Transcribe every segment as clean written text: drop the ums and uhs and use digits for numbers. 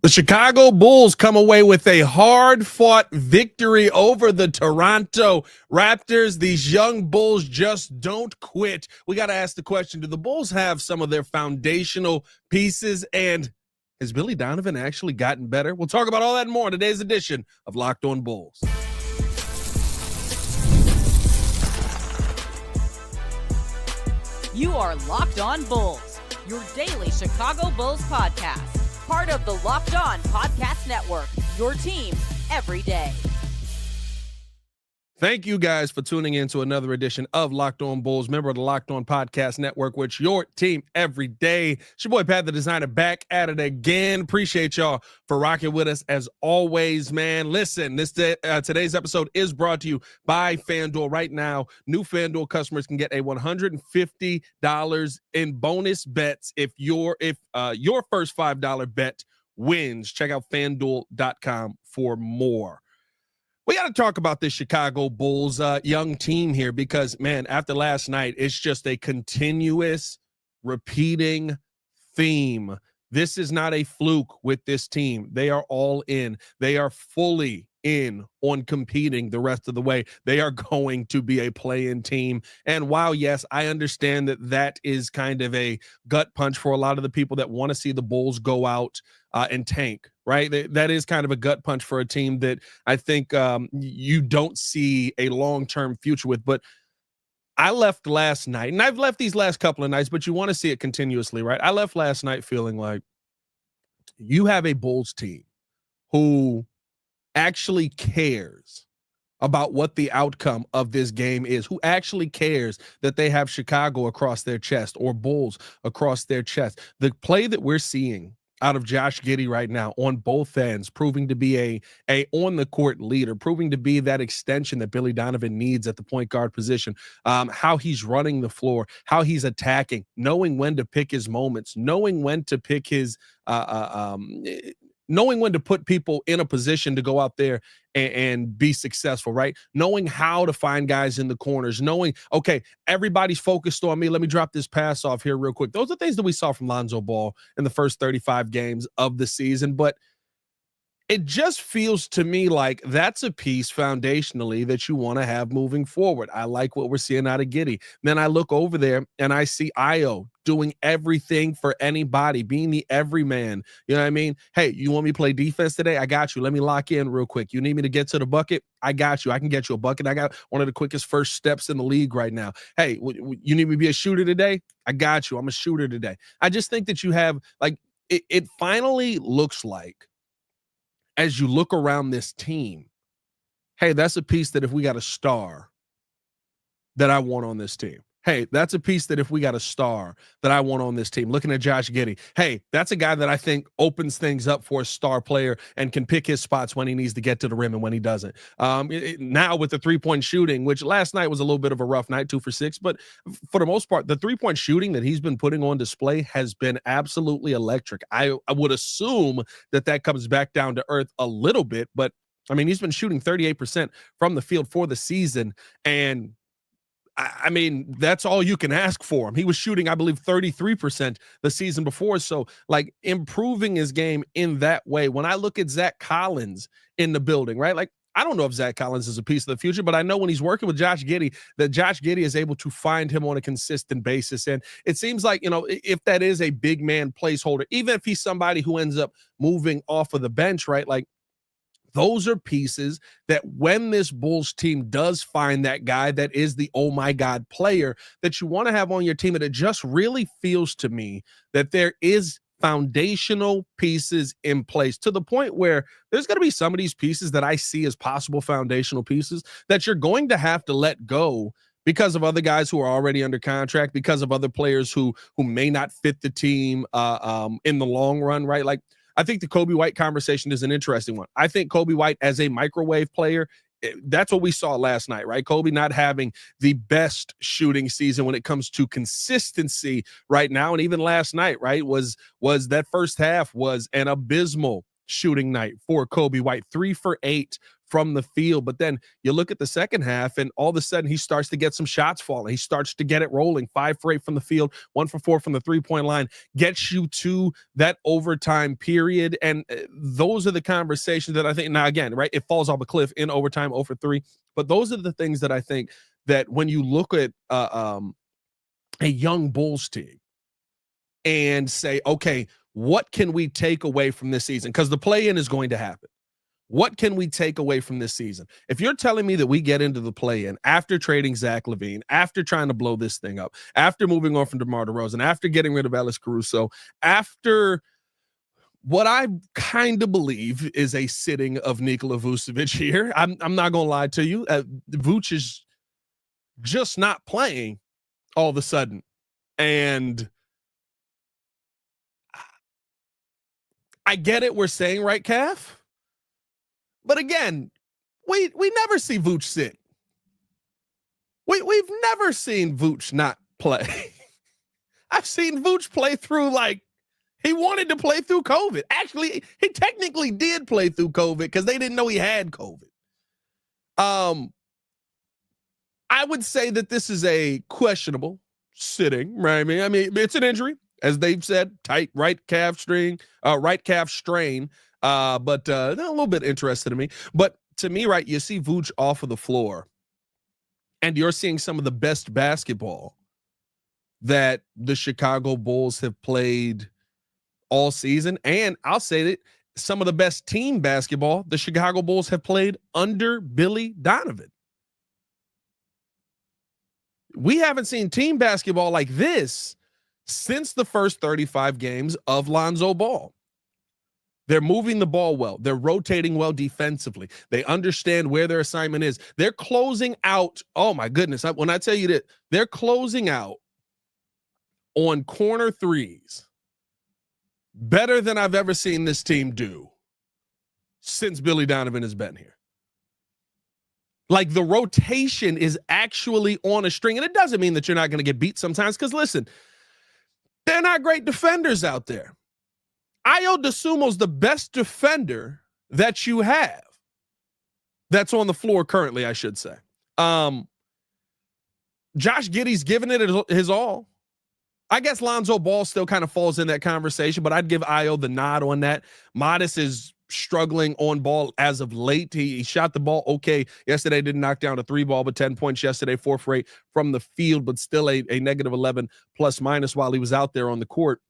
The Chicago Bulls come away with a hard-fought victory over the Toronto Raptors. These young Bulls just don't quit. We got to ask the question, do the Bulls have some of their foundational pieces, and has Billy Donovan actually gotten better? We'll talk about all that and more in today's edition of Locked On Bulls. You are Locked On Bulls, your daily Chicago Bulls podcast. Part of the Locked On Podcast Network, your team every day. Thank you guys for tuning in to another edition of Locked On Bulls, member of the Locked On Podcast Network, which your team every day. It's your boy Pat the Designer back at it again. Appreciate y'all for rocking with us as always, man. Listen, today's episode is brought to you by FanDuel. Right now, new FanDuel customers can get a $150 in bonus bets if your first $5 bet wins. Check out FanDuel.com for more. We got to talk about this Chicago Bulls young team here because, man, after last night, it's just a continuous repeating theme. This is not a fluke with this team. They are all in. They are fully in on competing the rest of the way. They are going to be a play-in team. And while, yes, I understand that is kind of a gut punch for a lot of the people that want to see the Bulls go out and tank, right? That is kind of a gut punch for a team that I think you don't see a long-term future with. But I left last night, and I've left these last couple of nights, but you want to see it continuously, right? I left last night feeling like you have a Bulls team who actually cares about what the outcome of this game is, who actually cares that they have Chicago across their chest or Bulls across their chest. The play that we're seeing out of Josh Giddey right now on both ends, proving to be a on the court leader, proving to be that extension that Billy Donovan needs at the point guard position, how he's running the floor, how he's attacking, knowing when to pick his moments, knowing when to pick his knowing when to put people in a position to go out there and be successful, right? Knowing how to find guys in the corners, knowing, okay, everybody's focused on me. Let me drop this pass off here real quick. Those are things that we saw from Lonzo Ball in the first 35 games of the season, but it just feels to me like that's a piece foundationally that you want to have moving forward. I like what we're seeing out of Giddey. Then I look over there and I see Io doing everything for anybody, being the everyman. You know what I mean? Hey, you want me to play defense today? I got you. Let me lock in real quick. You need me to get to the bucket? I got you. I can get you a bucket. I got one of the quickest first steps in the league right now. Hey, you need me to be a shooter today? I got you. I'm a shooter today. I just think that you have, like, it finally looks like, as you look around this team, hey, that's a piece that if we got a star that I want on this team. Hey, that's a piece that if we got a star that I want on this team. Looking at Josh Giddey, hey, that's a guy that I think opens things up for a star player and can pick his spots when he needs to get to the rim and when he doesn't. Now with the three-point shooting, which last night was a little bit of a rough night, 2 for 6, but for the most part, the three-point shooting that he's been putting on display has been absolutely electric. I would assume that comes back down to earth a little bit, but I mean, he's been shooting 38% from the field for the season, and I mean, that's all you can ask for him. He was shooting, I believe, 33% the season before. So, like, improving his game in that way. When I look at Zach Collins in the building, right? Like, I don't know if Zach Collins is a piece of the future, but I know when he's working with Josh Giddey, that Josh Giddey is able to find him on a consistent basis. And it seems like, you know, if that is a big man placeholder, even if he's somebody who ends up moving off of the bench, right? Like, those are pieces that when this Bulls team does find that guy that is the oh my God player that you want to have on your team, and it just really feels to me that there is foundational pieces in place to the point where there's going to be some of these pieces that I see as possible foundational pieces that you're going to have to let go because of other guys who are already under contract, because of other players who may not fit the team in the long run, right? Like, I think the Kobe White conversation is an interesting one. I think Kobe White as a microwave player, that's what we saw last night, right? Kobe not having the best shooting season when it comes to consistency right now. And even last night, right, was that first half was an abysmal shooting night for Kobe White. 3 for 8 from the field. But then you look at the second half, and all of a sudden he starts to get some shots falling. He starts to get it rolling. 5 for 8 from the field, 1 for 4 from the 3-point line, gets you to that overtime period. And those are the conversations that I think, now again, right, it falls off a cliff in overtime, 0 for 3. But those are the things that I think that when you look at a young Bulls team and say, okay, what can we take away from this season? Because the play-in is going to happen. What can we take away from this season? If you're telling me that we get into the play-in after trading Zach LaVine, after trying to blow this thing up, after moving on from DeMar DeRozan, after getting rid of Ellis Caruso, after what I kind of believe is a sitting of Nikola Vucevic here, I'm not going to lie to you. Vuce is just not playing all of a sudden. And I get it. We're saying, right, Calf? But again, we never see Vooch sit. We've never seen Vooch not play. I've seen Vooch play through, like, he wanted to play through COVID. Actually, he technically did play through COVID because they didn't know he had COVID. I would say that this is a questionable sitting, right? I mean, it's an injury, as they've said, tight right calf strain. But a little bit interested in me. But to me, right, you see Vooch off of the floor, and you're seeing some of the best basketball that the Chicago Bulls have played all season. And I'll say that some of the best team basketball the Chicago Bulls have played under Billy Donovan. We haven't seen team basketball like this since the first 35 games of Lonzo Ball. They're moving the ball well. They're rotating well defensively. They understand where their assignment is. They're closing out. Oh, my goodness. When I tell you that, they're closing out on corner threes better than I've ever seen this team do since Billy Donovan has been here. Like, the rotation is actually on a string. And it doesn't mean that you're not going to get beat sometimes, because, listen, they're not great defenders out there. Ayo Dosunmu's the best defender that you have that's on the floor currently, I should say. Josh Giddey's giving it his all. I guess Lonzo Ball still kind of falls in that conversation, but I'd give Ayo the nod on that. Modest is struggling on ball as of late. He shot the ball okay yesterday, didn't knock down a 3-ball, but 10 points yesterday, 4 for 8 from the field, but still a negative 11 plus minus while he was out there on the court.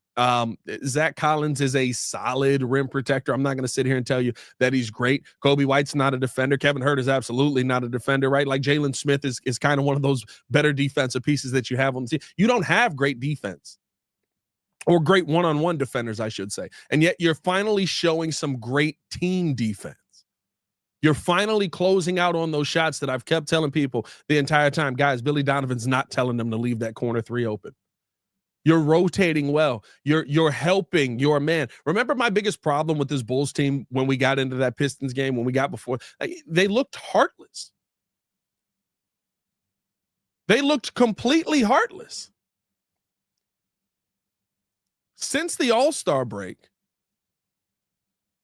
Zach Collins is a solid rim protector. I'm not going to sit here and tell you that he's great. Kobe White's not a defender. Kevin Hurt is absolutely not a defender, right? Like, Jalen Smith is kind of one of those better defensive pieces that you have on the team. You don't have great defense, or great one-on-one defenders, I should say. And yet you're finally showing some great team defense. You're finally closing out on those shots that I've kept telling people the entire time. Guys, Billy Donovan's not telling them to leave that corner 3 open. You're rotating well. You're helping your man. Remember my biggest problem with this Bulls team when we got into that Pistons game, when we got before, they looked heartless. They looked completely heartless. Since the All-Star break,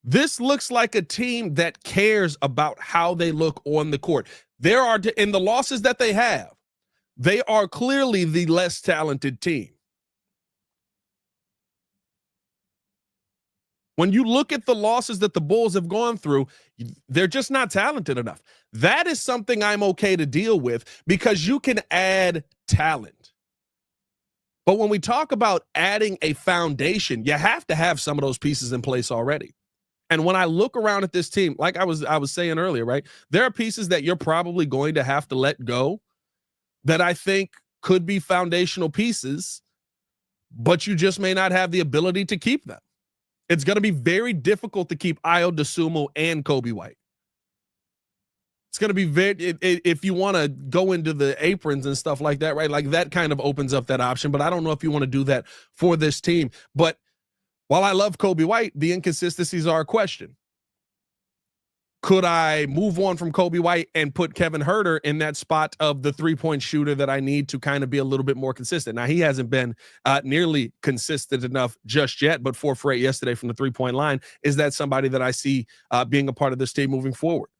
this looks like a team that cares about how they look on the court. There are, in the losses that they have, they are clearly the less talented team. When you look at the losses that the Bulls have gone through, they're just not talented enough. That is something I'm okay to deal with, because you can add talent. But when we talk about adding a foundation, you have to have some of those pieces in place already. And when I look around at this team, like I was saying earlier, right, there are pieces that you're probably going to have to let go that I think could be foundational pieces, but you just may not have the ability to keep them. It's going to be very difficult to keep Ayo Dosunmu and Kobe White. It's going to be if you want to go into the aprons and stuff like that, right? Like, that kind of opens up that option, but I don't know if you want to do that for this team. But while I love Kobe White, the inconsistencies are a question. Could I move on from Kobe White and put Kevin Huerter in that spot of the 3-point shooter that I need to kind of be a little bit more consistent? Now, he hasn't been nearly consistent enough just yet, but 4 for 8 yesterday from the 3-point line. Is that somebody that I see being a part of this team moving forward?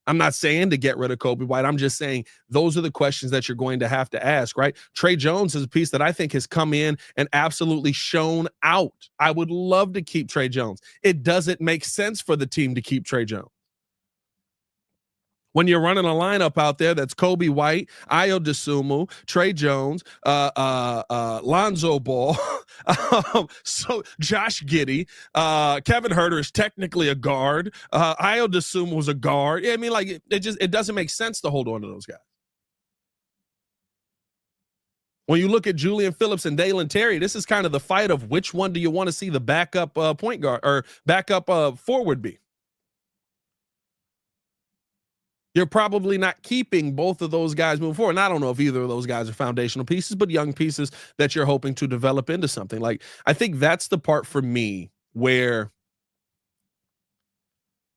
I'm not saying to get rid of Kobe White. I'm just saying those are the questions that you're going to have to ask, right? Trey Jones is a piece that I think has come in and absolutely shown out. I would love to keep Trey Jones. It doesn't make sense for the team to keep Trey Jones. When you're running a lineup out there that's Kobe White, Ayo Dosunmu, Trey Jones, Lonzo Ball, so Josh Giddey, Kevin Huerter is technically a guard. Ayo Dosunmu was a guard. Yeah, I mean, like it doesn't make sense to hold on to those guys. When you look at Julian Phillips and Dalen Terry, this is kind of the fight of which one do you want to see the backup point guard or backup forward be. You're probably not keeping both of those guys moving forward. And I don't know if either of those guys are foundational pieces, but young pieces that you're hoping to develop into something. Like, I think that's the part for me where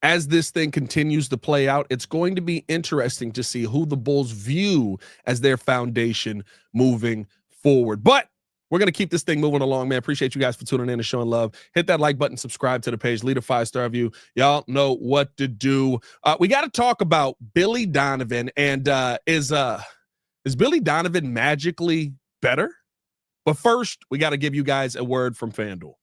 as this thing continues to play out, it's going to be interesting to see who the Bulls view as their foundation moving forward. But we're going to keep this thing moving along, man. Appreciate you guys for tuning in and showing love. Hit that like button, subscribe to the page, leave a 5-star review. Y'all know what to do. We got to talk about Billy Donovan. And is Billy Donovan magically better? But first, we got to give you guys a word from FanDuel.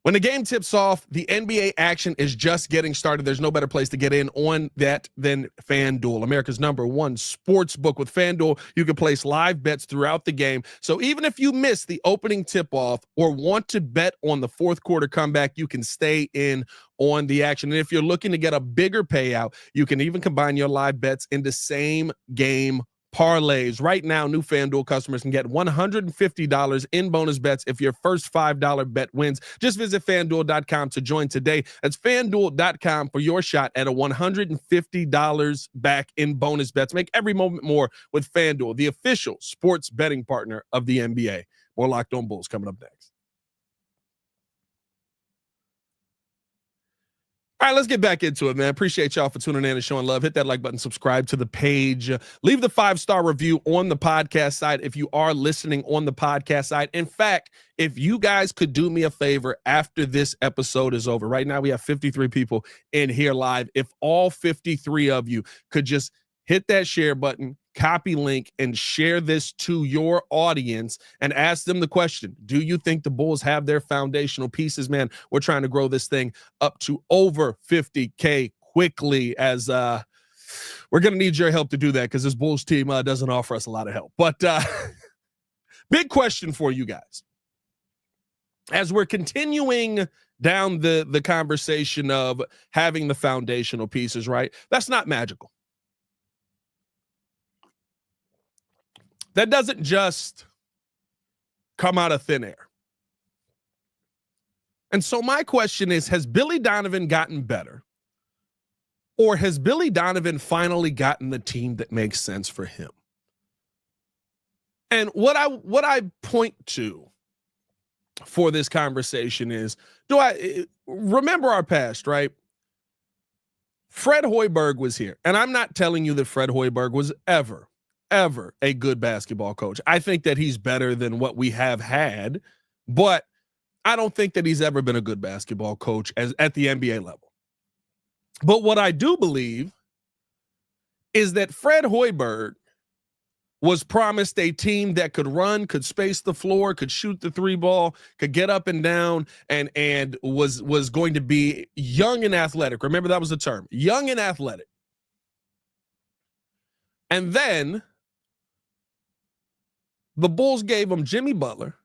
When the game tips off, the NBA action is just getting started. There's no better place to get in on that than FanDuel, America's #1 sports book. With FanDuel, you can place live bets throughout the game. So even if you miss the opening tip-off or want to bet on the fourth quarter comeback, you can stay in on the action. And if you're looking to get a bigger payout, you can even combine your live bets into same game parlays. Right now, new FanDuel customers can get $150 in bonus bets if your first $5 bet wins. Just visit FanDuel.com to join today. That's FanDuel.com for your shot at a $150 back in bonus bets. Make every moment more with FanDuel, the official sports betting partner of the NBA. More Locked On Bulls coming up next. All right, let's get back into it, man. Appreciate y'all for tuning in and showing love. Hit that like button, subscribe to the page. Leave the 5-star review on the podcast side if you are listening on the podcast side. In fact, if you guys could do me a favor after this episode is over. Right now we have 53 people in here live. If all 53 of you could just hit that share button, copy link, and share this to your audience and ask them the question, do you think the Bulls have their foundational pieces? Man, we're trying to grow this thing up to over 50K quickly, as we're going to need your help to do that because this Bulls team doesn't offer us a lot of help. But big question for you guys. As we're continuing down the conversation of having the foundational pieces, right? That's not magical. That doesn't just come out of thin air. And so my question is, has Billy Donovan gotten better? Or has Billy Donovan finally gotten the team that makes sense for him? And what I point to for this conversation is, do I remember our past, right? Fred Hoiberg was here. And I'm not telling you that Fred Hoiberg was ever a good basketball coach. I think that he's better than what we have had, but I don't think that he's ever been a good basketball coach at the NBA level. But what I do believe is that Fred Hoiberg was promised a team that could run, could space the floor, could shoot the three ball, could get up and down, and was going to be young and athletic. Remember, that was the term, young and athletic. And then the Bulls gave him Jimmy Butler,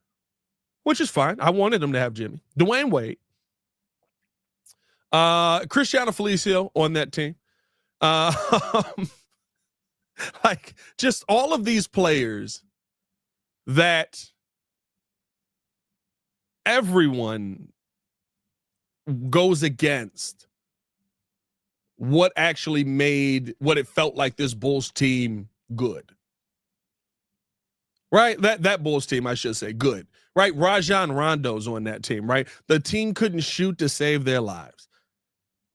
which is fine. I wanted him to have Jimmy. Dwayne Wade. Cristiano Felicio on that team. Like, just all of these players that everyone goes against what actually made what it felt like this Bulls team good. Right? That Bulls team, I should say, good. Right? Rajon Rondo's on that team, right? The team couldn't shoot to save their lives,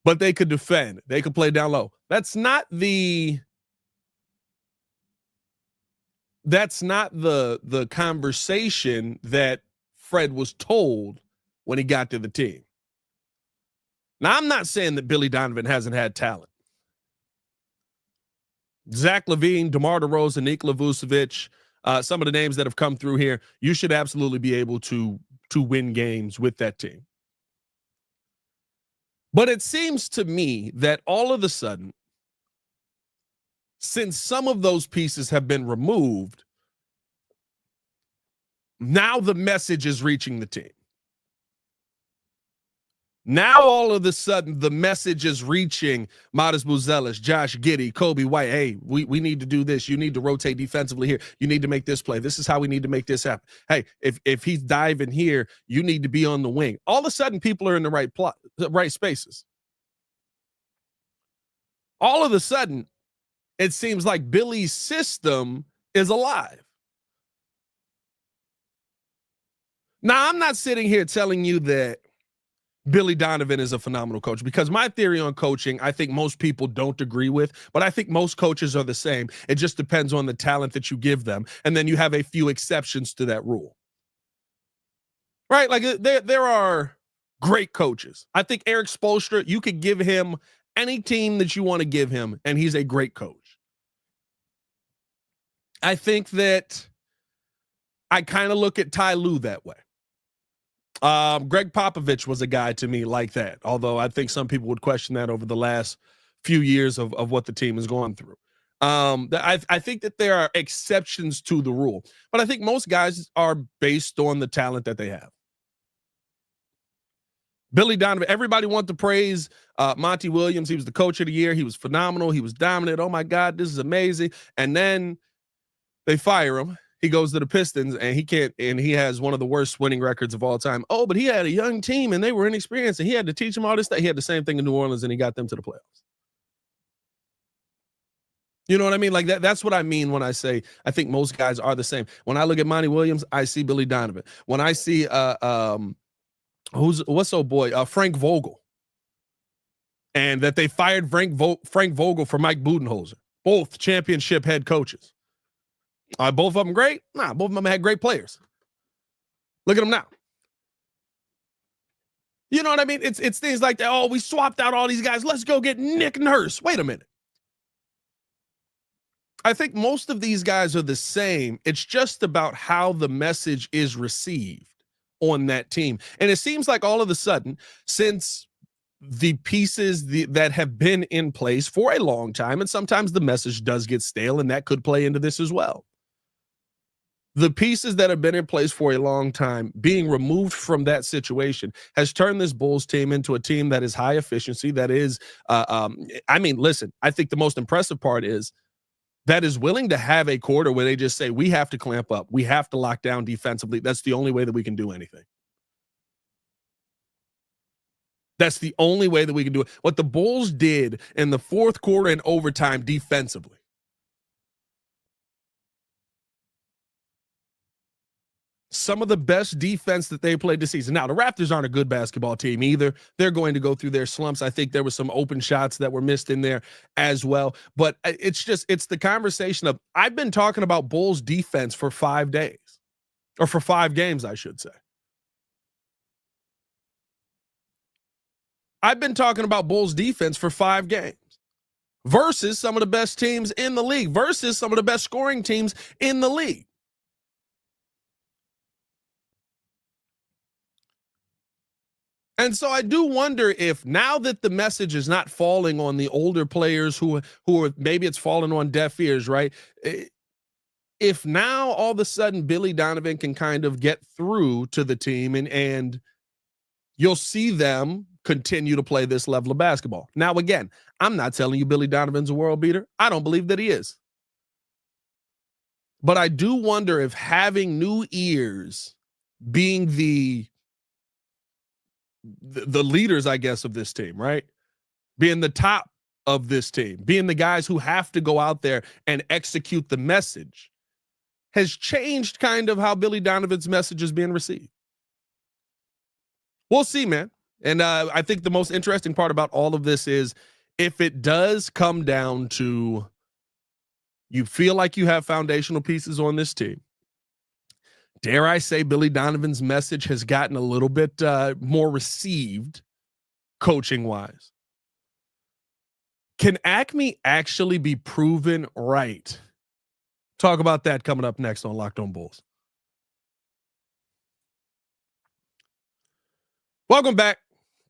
but they could defend. They could play down low. That's not the conversation that Fred was told when he got to the team. Now, I'm not saying that Billy Donovan hasn't had talent. Zach LaVine, DeMar DeRozan, Nikola Vucevic, some of the names that have come through here, you should absolutely be able to win games with that team. But it seems to me that all of a sudden, since some of those pieces have been removed, now the message is reaching the team. Now, all of a sudden, the message is reaching Matas Buzelis, Josh Giddey, Kobe White. Hey, we need to do this. You need to rotate defensively here. You need to make this play. This is how we need to make this happen. Hey, if he's diving here, you need to be on the wing. All of a sudden, people are in the right spaces. All of a sudden, it seems like Billy's system is alive. Now, I'm not sitting here telling you that Billy Donovan is a phenomenal coach, because my theory on coaching, I think most people don't agree with, but I think most coaches are the same. It just depends on the talent that you give them. And then you have a few exceptions to that rule. Right? Like there are great coaches. I think Eric Spoelstra, you could give him any team that you want to give him, and he's a great coach. I think that I kind of look at Ty Lue that way. Greg Popovich was a guy to me like that, although I think some people would question that over the last few years of what the team has gone through. I think that there are exceptions to the rule, but I think most guys are based on the talent that they have. Billy Donovan, everybody wants to praise Monty Williams. He was the coach of the year. He was phenomenal. He was dominant. Oh my God, this is amazing. And then they fire him. He goes to the Pistons and he has one of the worst winning records of all time. Oh, but he had a young team and they were inexperienced and he had to teach them all this stuff. He had the same thing in New Orleans and he got them to the playoffs. You know what I mein? Like that's what I mean when I say I think most guys are the same. When I look at Monty Williams, I see Billy Donovan. When I see Frank Vogel, and that they fired Frank Vogel for Mike Budenholzer, both championship head coaches. Are both of them great? Nah, both of them had great players. Look at them now. You know what I mean? It's things like that. Oh, we swapped out all these guys. Let's go get Nick Nurse. Wait a minute. I think most of these guys are the same. It's just about how the message is received on that team. And it seems like all of a sudden, since the pieces that have been in place for a long time, and sometimes the message does get stale, and that could play into this as well. The pieces that have been in place for a long time being removed from that situation has turned this Bulls team into a team that is high efficiency. That is, listen, I think the most impressive part is that is willing to have a quarter where they just say, we have to clamp up. We have to lock down defensively. That's the only way that we can do anything. That's the only way that we can do it. What the Bulls did in the fourth quarter and overtime defensively. Some of the best defense that they played this season. Now, the Raptors aren't a good basketball team either. They're going to go through their slumps. I think there were some open shots that were missed in there as well. But it's the conversation of, I've been talking about Bulls defense for 5 days, or for 5 games, I should say. I've been talking about Bulls defense for 5 games versus some of the best teams in the league, versus some of the best scoring teams in the league. And so I do wonder if, now that the message is not falling on the older players who are, maybe it's falling on deaf ears, right? If now all of a sudden Billy Donovan can kind of get through to the team and you'll see them continue to play this level of basketball. Now, again, I'm not telling you Billy Donovan's a world beater. I don't believe that he is. But I do wonder if having new ears, being the leaders, I guess, of this team, right? Being the top of this team, being the guys who have to go out there and execute the message, has changed kind of how Billy Donovan's message is being received. We'll see, man. And I think the most interesting part about all of this is, if it does come down to you feel like you have foundational pieces on this team, dare I say Billy Donovan's message has gotten a little bit more received coaching wise. Can Acme actually be proven right? Talk about that coming up next on Locked On Bulls. Welcome back.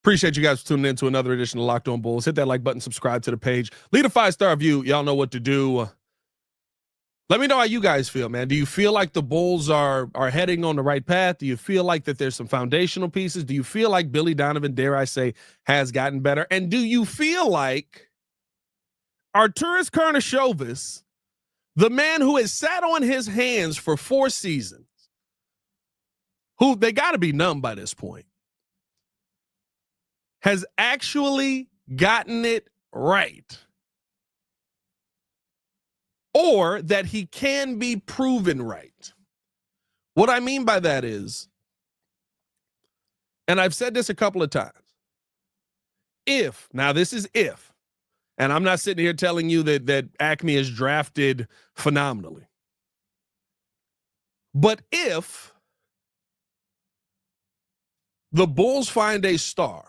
Appreciate you guys for tuning in to another edition of Locked On Bulls. Hit that like button, subscribe to the page, leave a 5-star review. Y'all know what to do. Let me know how you guys feel, man. Do you feel like the Bulls are heading on the right path? Do you feel like that there's some foundational pieces? Do you feel like Billy Donovan, dare I say, has gotten better? And do you feel like Arturas Karnisovas, the man who has sat on his hands for 4 seasons, who they got to be numb by this point, has actually gotten it right? Or that he can be proven right? What I mean by that is, and I've said this a couple of times, now this is if, and I'm not sitting here telling you that Acme is drafted phenomenally, but if the Bulls find a star,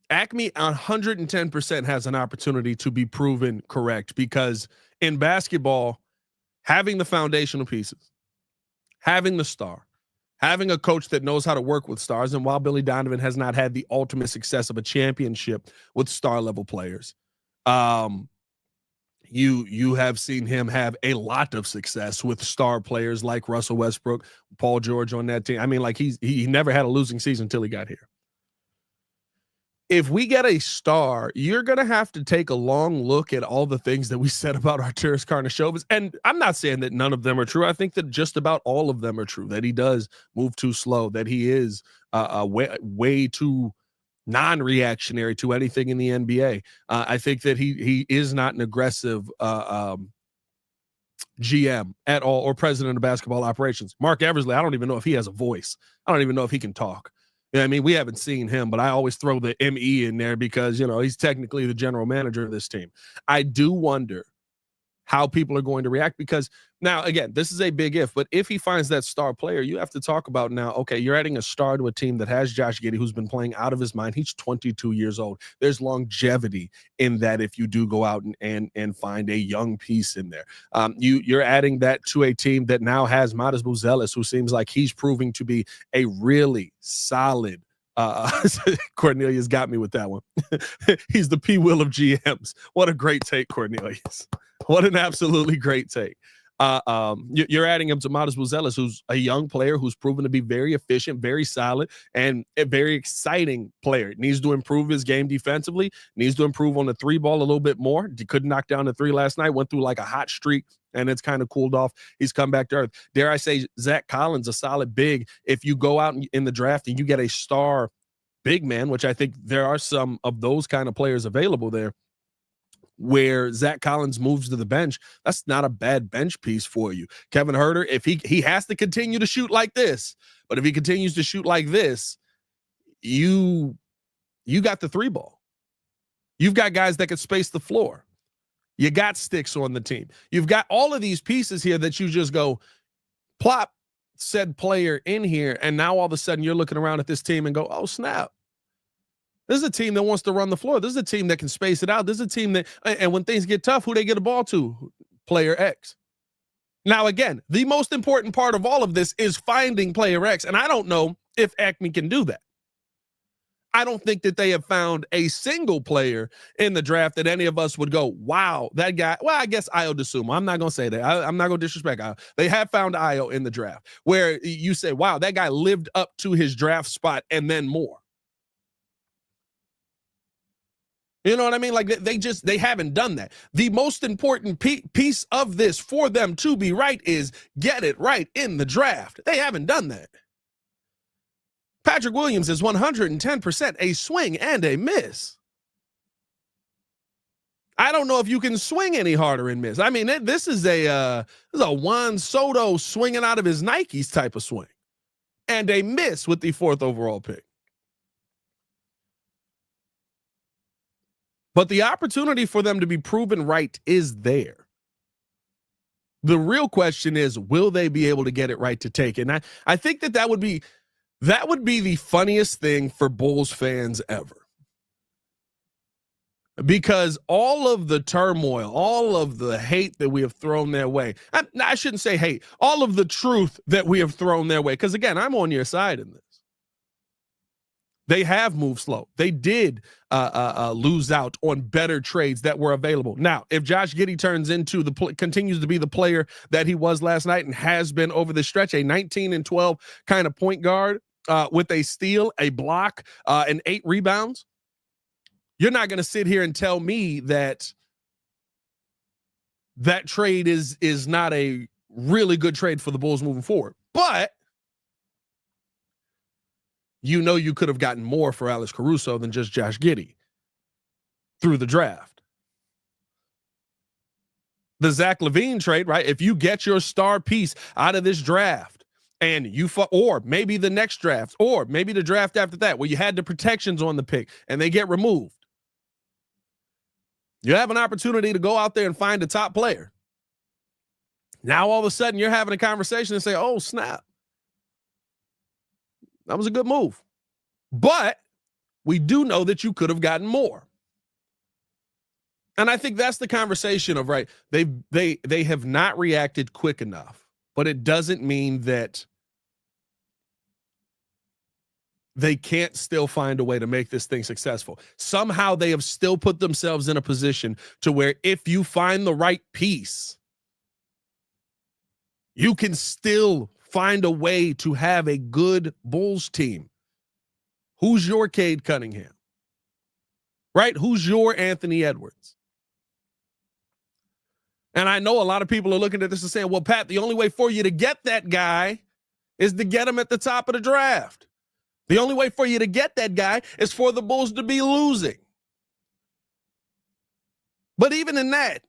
Acme 110% has an opportunity to be proven correct, because in basketball, having the foundational pieces, having the star, having a coach that knows how to work with stars, and while Billy Donovan has not had the ultimate success of a championship with star level players, you have seen him have a lot of success with star players like Russell Westbrook, Paul George on that team. I mean, like he never had a losing season until he got here. If we get a star, you're going to have to take a long look at all the things that we said about Arturas Karnisovas. And I'm not saying that none of them are true. I think that just about all of them are true, that he does move too slow, that he is way too non-reactionary to anything in the NBA. I think that he is not an aggressive GM at all, or president of basketball operations. Mark Eversley, I don't even know if he has a voice. I don't even know if he can talk. Yeah, I mean, we haven't seen him, but I always throw the ME in there because, he's technically the general manager of this team. I do wonder how people are going to react, because now, again, this is a big if, but if he finds that star player, you have to talk about now, okay, you're adding a star to a team that has Josh Giddey, who's been playing out of his mind. He's 22 years old. There's longevity in that if you do go out and find a young piece in there. You're adding that to a team that now has Matas Buzelis, who seems like he's proving to be a really solid Cornelius got me with that one. He's the P. Will of GMs. What a great take, Cornelius. What an absolutely great take. You're adding him to Matas Buzelis, who's a young player who's proven to be very efficient, very solid, and a very exciting player. Needs to improve his game defensively, needs to improve on the 3 ball a little bit more. He couldn't knock down the 3 last night, went through like a hot streak, and it's kind of cooled off. He's come back to earth. Dare I say, Zach Collins, a solid big. If you go out in the draft and you get a star big man, which I think there are some of those kind of players available there, where Zach Collins moves to the bench, that's not a bad bench piece for you. Kevin Huerter, if he has to continue to shoot like this, but if he continues to shoot like this, you got the 3 ball. You've got guys that can space the floor. You got sticks on the team. You've got all of these pieces here that you just go plop said player in here, and now all of a sudden you're looking around at this team and go, oh snap. This is a team that wants to run the floor. This is a team that can space it out. This is a team that, and when things get tough, who they get the ball to? Player X. Now, again, the most important part of all of this is finding player X, and I don't know if Acme can do that. I don't think that they have found a single player in the draft that any of us would go, wow, that guy. Well, I guess Ayo Dosunmu. I'm not going to say that. I'm not going to disrespect Ayo. They have found Ayo in the draft where you say, wow, that guy lived up to his draft spot and then more. You know what I mean? Like they haven't done that. The most important piece of this for them to be right is get it right in the draft. They haven't done that. Patrick Williams is 110% a swing and a miss. I don't know if you can swing any harder and miss. I mean, this is a Juan Soto swinging out of his Nikes type of swing, and a miss with the 4th overall pick. But the opportunity for them to be proven right is there. The real question is, will they be able to get it right to take it? And I think that would be the funniest thing for Bulls fans ever. Because all of the turmoil, all of the hate that we have thrown their way, I shouldn't say hate, all of the truth that we have thrown their way. Because again, I'm on your side in this. They have moved slow. They did lose out on better trades that were available. Now, if Josh Giddey continues to be the player that he was last night and has been over the stretch, a 19 and 12 kind of point guard with a steal, a block, and 8 rebounds, you're not going to sit here and tell me that trade is not a really good trade for the Bulls moving forward. But you could have gotten more for Alex Caruso than just Josh Giddey through the draft. The Zach LaVine trade, right? If you get your star piece out of this draft and or maybe the next draft, or maybe the draft after that, where you had the protections on the pick and they get removed, you have an opportunity to go out there and find a top player. Now, all of a sudden, you're having a conversation and say, oh, snap. That was a good move. But we do know that you could have gotten more. And I think that's the conversation of, right, they have not reacted quick enough, but it doesn't mean that they can't still find a way to make this thing successful. Somehow they have still put themselves in a position to where if you find the right piece, you can still find a way to have a good Bulls team. Who's your Cade Cunningham? Right? Who's your Anthony Edwards? And I know a lot of people are looking at this and saying, well, Pat, the only way for you to get that guy is to get him at the top of the draft. The only way for you to get that guy is for the Bulls to be losing. But even in that,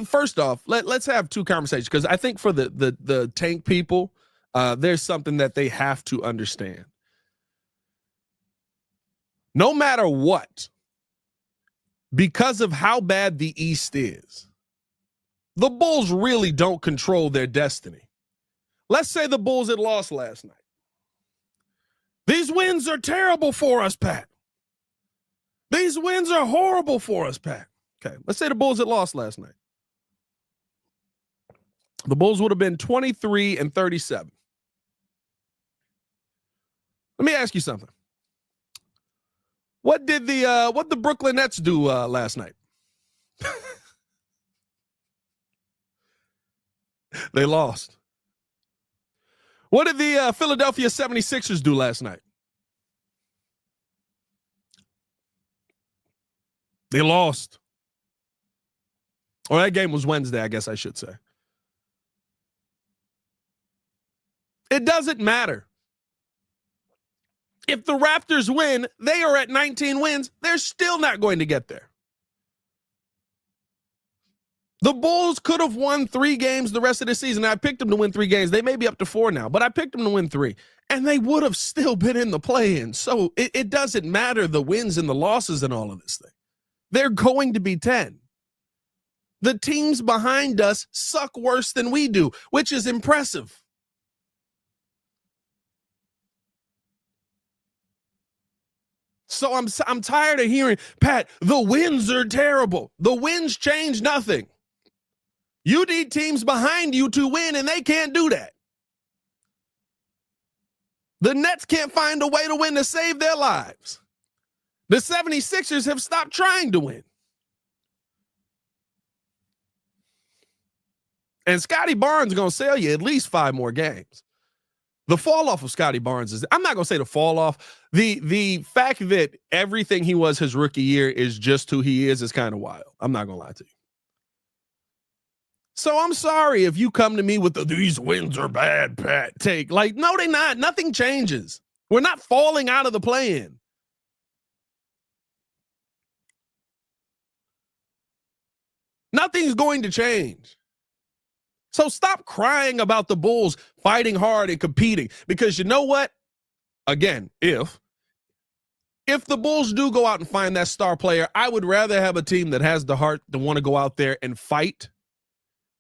first off, let's have two conversations, because I think for the tank people, there's something that they have to understand. No matter what, because of how bad the East is, the Bulls really don't control their destiny. Let's say the Bulls had lost last night. These wins are terrible for us, Pat. These wins are horrible for us, Pat. Okay, let's say the Bulls had lost last night. The Bulls would have been 23 and 37. Let me ask you something. What did the Brooklyn Nets do last night? They lost. What did the Philadelphia 76ers do last night? They lost. Or that game was Wednesday, I guess I should say. It doesn't matter. If the Raptors win, they are at 19 wins. They're still not going to get there. The Bulls could have won 3 games the rest of the season. I picked them to win 3 games. They may be up to 4 now, but I picked them to win 3. And they would have still been in the play-in. So it doesn't matter the wins and the losses and all of this thing. They're going to be 10. The teams behind us suck worse than we do, which is impressive. So I'm tired of hearing, Pat, the wins are terrible. The wins change nothing. You need teams behind you to win, and they can't do that. The Nets can't find a way to win to save their lives. The 76ers have stopped trying to win. And Scotty Barnes is going to sell you at least 5 more games. The fall off of Scotty Barnes is, I'm not going to say the fall off. The fact that everything he was his rookie year is just who he is kind of wild. I'm not going to lie to you. So I'm sorry if you come to me with these wins are bad, Pat, take. Like, no, they're not. Nothing changes. We're not falling out of the play-in. Nothing's going to change. So stop crying about the Bulls fighting hard and competing, because you know what? Again, if the Bulls do go out and find that star player, I would rather have a team that has the heart to want to go out there and fight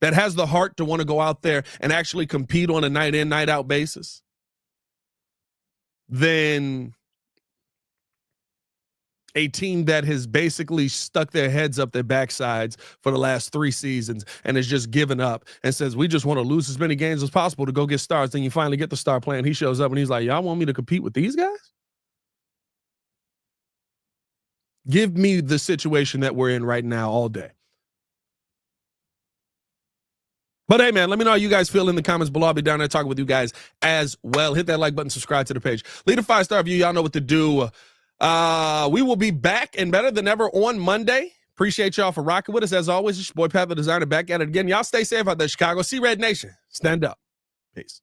that has the heart to want to go out there and actually compete on a night in, night out basis, than a team that has basically stuck their heads up their backsides for the last 3 seasons and has just given up and says, we just want to lose as many games as possible to go get stars. Then you finally get the star playing. He shows up and he's like, y'all want me to compete with these guys? Give me the situation that we're in right now all day. But hey, man, let me know how you guys feel in the comments below. I'll be down there talking with you guys as well. Hit that like button, subscribe to the page. Leave a 5-star review. Y'all know what to do. We will be back and better than ever on Monday. Appreciate y'all for rocking with us. As always, it's your boy Pat the Designer back at it again. Y'all stay safe out there, Chicago. See Red Nation. Stand up. Peace.